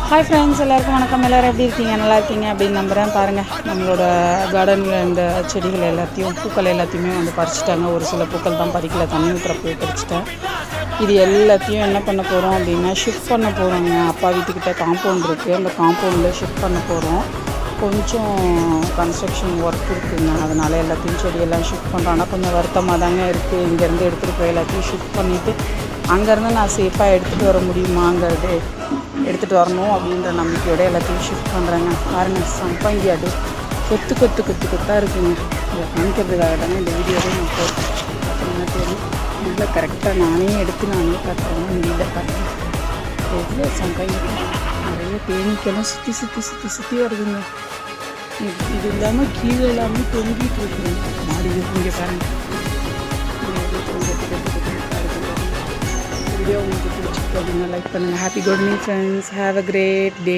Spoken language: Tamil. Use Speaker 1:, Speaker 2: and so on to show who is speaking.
Speaker 1: ஹாய் ஃப்ரெண்ட்ஸ், எல்லாருக்கும் வணக்கம். எல்லோரும் எப்படி இருக்கீங்க? நல்லா இருக்கீங்க அப்படின்னு நம்புகிறேன். பாருங்கள், நம்மளோட கார்டனில் இந்த செடிகள் எல்லாத்தையும், பூக்கள் எல்லாத்தையுமே வந்து பறிச்சிட்டாங்க. ஒரு சில பூக்கள் தான் பறிக்கல, தண்ணி ஊற்றுறப்போ பறிச்சிட்டேன். இது எல்லாத்தையும் என்ன பண்ண போகிறோம் அப்படின்னா, ஷிஃப்ட் பண்ண போகிறோங்க. அப்பா வீட்டுக்கிட்ட காம்பவுண்ட் இருக்குது, அந்த காம்பவுண்டில் ஷிஃப்ட் பண்ண போகிறோம். கொஞ்சம் கன்ஸ்ட்ரக்ஷன் ஒர்க் இருக்குதுங்க, அதனால் எல்லாத்தையும் செடியெல்லாம் ஷிஃப்ட் பண்ணுறோம். ஆனால் கொஞ்சம் வருத்தமாக தாங்க இருக்குது. இங்கேருந்து எடுத்துகிட்டு போய் எல்லாத்தையும் ஷிஃப்ட் பண்ணிவிட்டு அங்கேருந்து நான் சேஃபாக எடுத்துகிட்டு வர முடியுமாங்கிறது, எடுத்துகிட்டு வரணும் அப்படின்ற நம்பிக்கையோடு எல்லாத்தையும் ஷிஃப்ட் பண்ணுறேங்க. பாருங்கள், சம்பங்கி அது கொத்தாக இருக்குங்க. இதை காமிக்கிறதுக்காக தானே இந்த வீடியோவே நான் போட்டேன். பார்த்தீங்கன்னா தெரியும், இல்லை கரெக்டாக நானே எடுத்து நானே காட்டுறேன். முடியல, காட்டுறேன். எவ்வளோ சம்பங்கி, நிறைய தேனீக்கெல்லாம் சுற்றி வருதுங்க. இது இல்லாமல் கீழே எல்லாமே தொங்கிட்டு இருக்குங்க. மாடி இங்கே பாருங்கள். வீடியோ உங்களுக்கு பிடிச்சிருக்கு அப்படின்னா லைக் பண்ணுங்கள். Happy gardening friends. Have a great day.